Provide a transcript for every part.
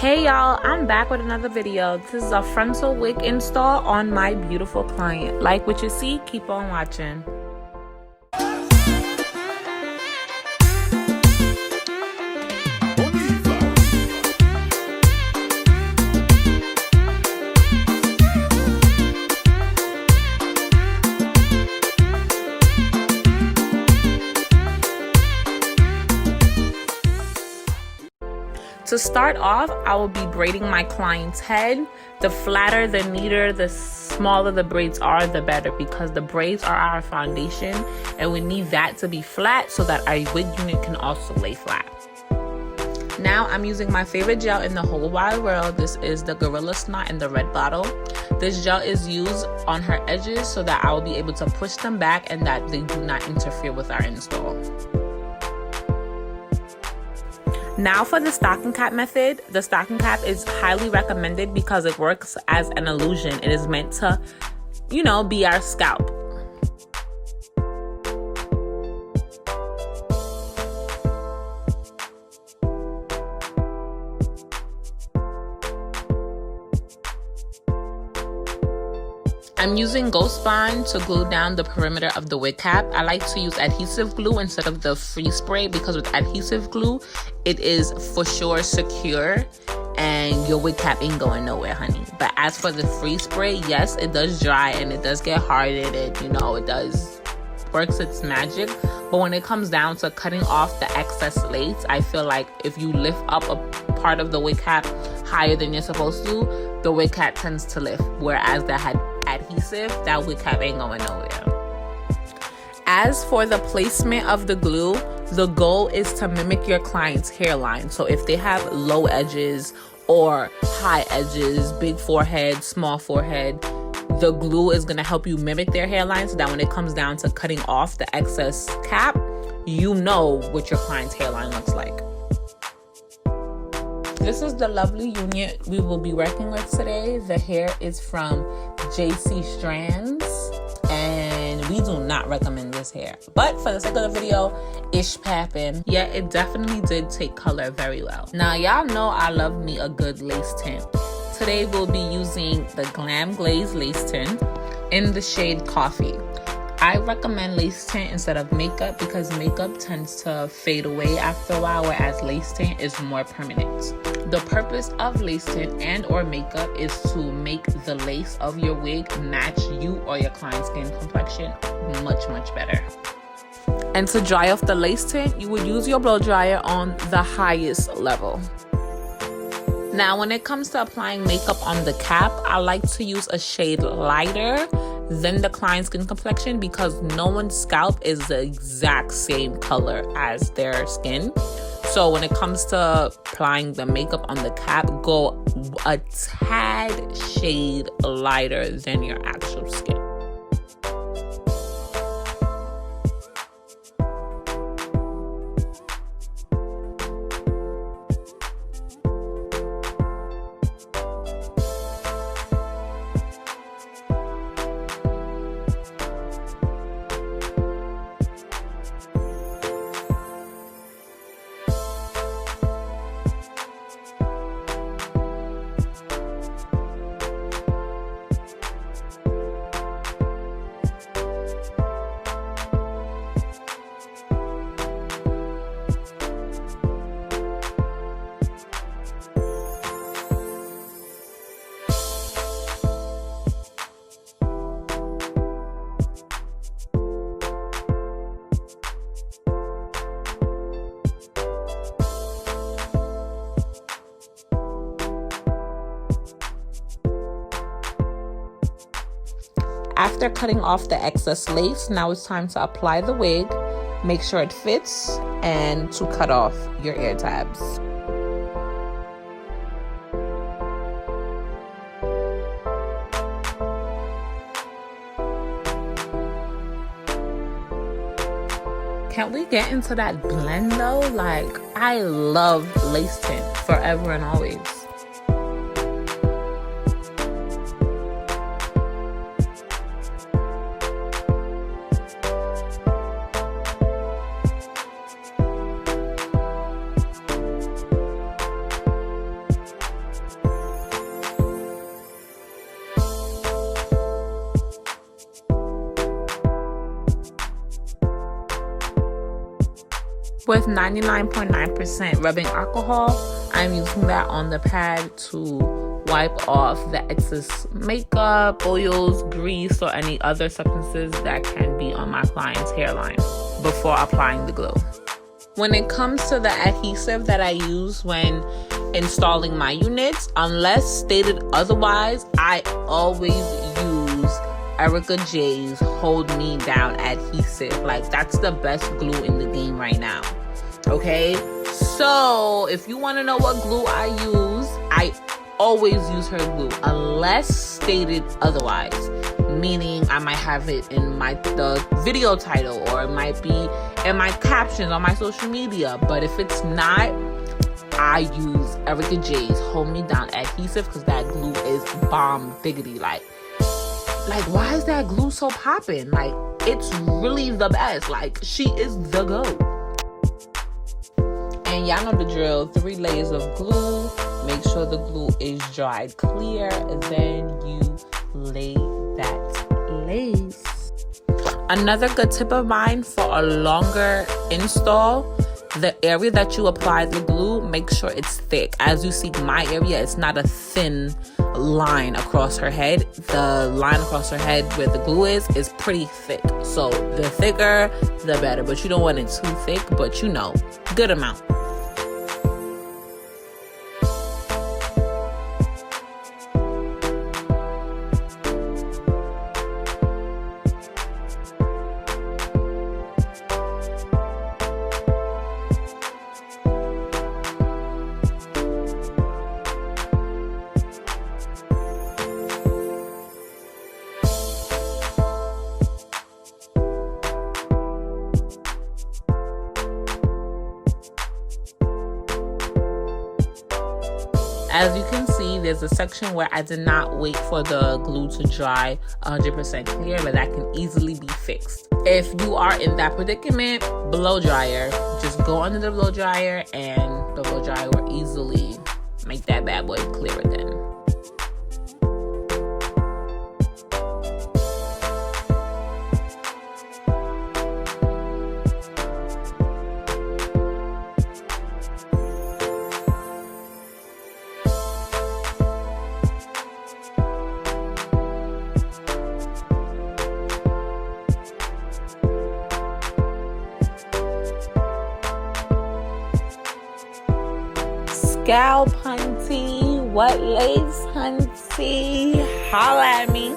Hey y'all, I'm back with another video. This is a frontal wig install on my beautiful client. Like what you see, keep on watching. To start off, I will be braiding my client's head. The flatter, the neater, the smaller the braids are, the better, because the braids are our foundation and we need that to be flat so that our wig unit can also lay flat. Now I'm using my favorite gel in the whole wide world. This is the Gorilla Snot in the red bottle. This gel is used on her edges so that I will be able to push them back and that they do not interfere with our install. Now for the stocking cap method. The stocking cap is highly recommended because it works as an illusion. It is meant to, be our scalp. I'm using Ghost Bond to glue down the perimeter of the wig cap. I like to use adhesive glue instead of the free spray because with adhesive glue, it is for sure secure and your wig cap ain't going nowhere, honey. But as for the free spray, yes, it does dry and it does get hardened and it does works its magic. But when it comes down to cutting off the excess lace, I feel like if you lift up a part of the wig cap higher than you're supposed to, the wig cap tends to lift, whereas that adhesive, that wig cap ain't going nowhere. As for the placement of the glue, the goal is to mimic your client's hairline. So if they have low edges or high edges, big forehead, small forehead, the glue is going to help you mimic their hairline so that when it comes down to cutting off the excess cap, you know what your client's hairline looks like. This is the lovely unit we will be working with today. The hair is from Jcstrands, and we do not recommend this hair. But for the sake of the video, ish pappin'. Yeah, it definitely did take color very well. Now, y'all know I love me a good lace tint. Today, we'll be using the Glam Glaze Lace Tint in the shade Coffee. I recommend lace tint instead of makeup because makeup tends to fade away after a while, whereas lace tint is more permanent. The purpose of lace tint and or makeup is to make the lace of your wig match you or your client's skin complexion much, much better. And to dry off the lace tint, you would use your blow dryer on the highest level. Now, when it comes to applying makeup on the cap, I like to use a shade lighter than the client's skin complexion because no one's scalp is the exact same color as their skin. So when it comes to applying the makeup on the cap, go a tad shade lighter than your actual skin. After cutting off the excess lace, now it's time to apply the wig, make sure it fits, and to cut off your ear tabs. Can we get into that blend though? Like, I love lace tint forever and always. with 99.9% rubbing alcohol. I'm using that on the pad to wipe off the excess makeup, oils, grease, or any other substances that can be on my client's hairline before applying the glue. When it comes to the adhesive that I use when installing my units, unless stated otherwise, I always use Erica J's Hold Me Down adhesive. Like, that's the best glue in the game right now. Okay? So, if you want to know what glue I use, I always use her glue, unless stated otherwise. Meaning, I might have it in the video title, or it might be in my captions on my social media. But if it's not, I use Erica J's Hold Me Down adhesive, because that glue is bomb diggity. Like, why is that glue so poppin'? Like, it's really the best. Like, she is the GOAT. And y'all know the drill. 3 layers of glue. Make sure the glue is dried clear. And then you lay that lace. Another good tip of mine for a longer install, the area that you apply the glue, make sure it's thick. As you see, my area is not a thin line across her head. The line across her head where the glue is pretty thick. So the thicker, the better. But you don't want it too thick, but you know, good amount. As you can see, there's a section where I did not wait for the glue to dry 100% clear, but that can easily be fixed. If you are in that predicament, blow dryer. Just go under the blow dryer, and the blow dryer will easily make that bad boy clearer then. Scalp hunty, what lace hunty, holla at me.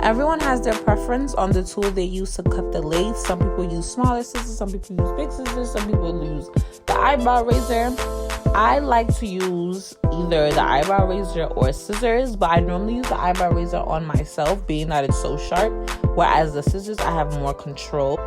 Everyone has their preference on the tool they use to cut the lace. Some people use smaller scissors, some people use big scissors, some people use the eyebrow razor. I like to use either the eyebrow razor or scissors, but I normally use the eyebrow razor on myself, being that it's so sharp, whereas the scissors, I have more control.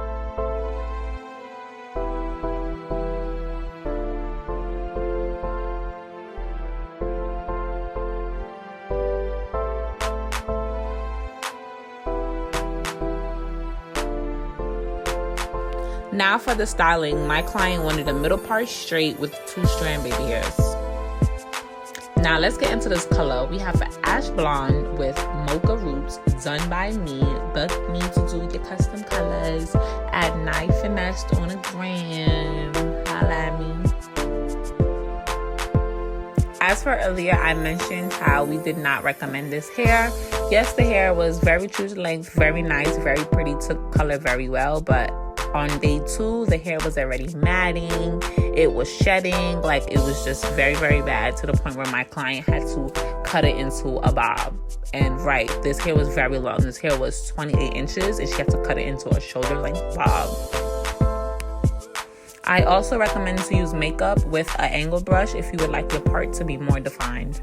Now for the styling, my client wanted a middle part straight with 2-strand baby hairs. Now let's get into this color. We have an ash blonde with mocha roots, done by me. Book me to do your custom colors at Night Finessed on a gram. Holla at me. As for earlier, I mentioned how we did not recommend this hair. Yes, the hair was very true to length, very nice, very pretty, took color very well, but on day 2, the hair was already matting, it was shedding, like it was just very, very bad, to the point where my client had to cut it into a bob. And right, this hair was very long. This hair was 28 inches and she had to cut it into a shoulder length bob. I also recommend to use makeup with an angle brush if you would like your part to be more defined.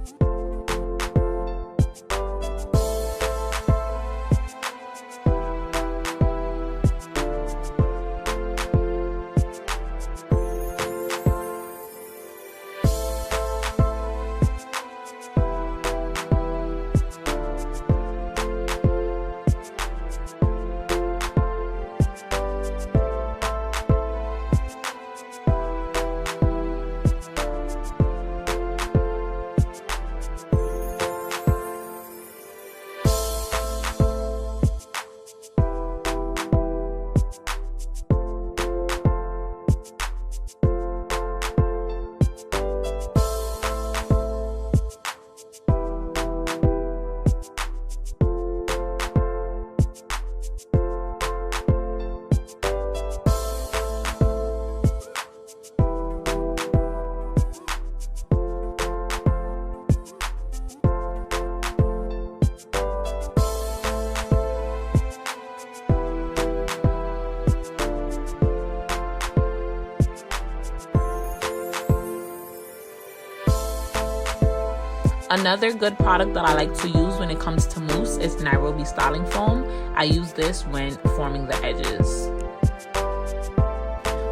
Another good product that I like to use when it comes to mousse is Nairobi Styling Foam. I use this when forming the edges.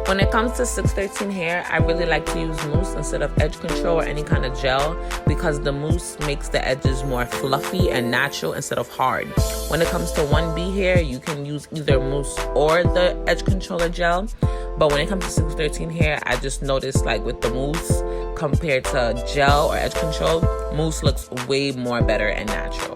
When it comes to 613 hair, I really like to use mousse instead of edge control or any kind of gel because the mousse makes the edges more fluffy and natural instead of hard. When it comes to 1B hair, you can use either mousse or the edge controller gel. But when it comes to 613 hair, I just noticed like with the mousse compared to gel or edge control, mousse looks way more better and natural.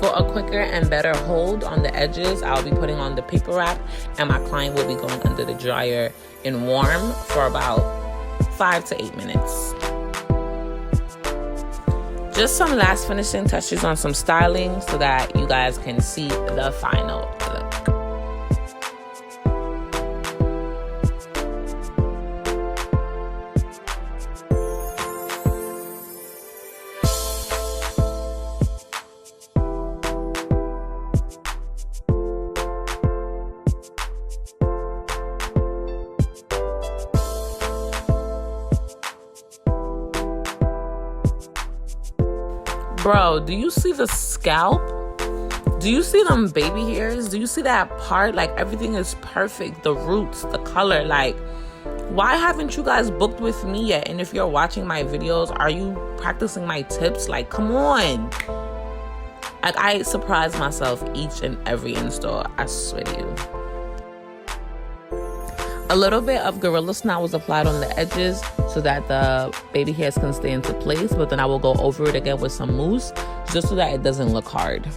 For a quicker and better hold on the edges, I'll be putting on the paper wrap and my client will be going under the dryer in warm for about 5 to 8 minutes. Just some last finishing touches on some styling so that you guys can see the final look. Bro, do you see the scalp? Do you see them baby hairs? Do you see that part? Like, everything is perfect. The roots, the color. Like, why haven't you guys booked with me yet? And if you're watching my videos, are you practicing my tips? Like, come on. Like, I surprise myself each and every install. I swear to you. A little bit of Gorilla Snot was applied on the edges so that the baby hairs can stay into place, but then I will go over it again with some mousse just so that it doesn't look hard.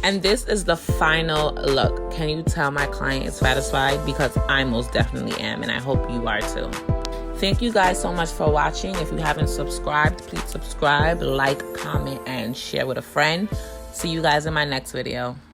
And this is the final look. Can you tell my client is satisfied? Because I most definitely am, and I hope you are too. Thank you guys so much for watching. If you haven't subscribed, please subscribe, like, comment, and share with a friend. See you guys in my next video.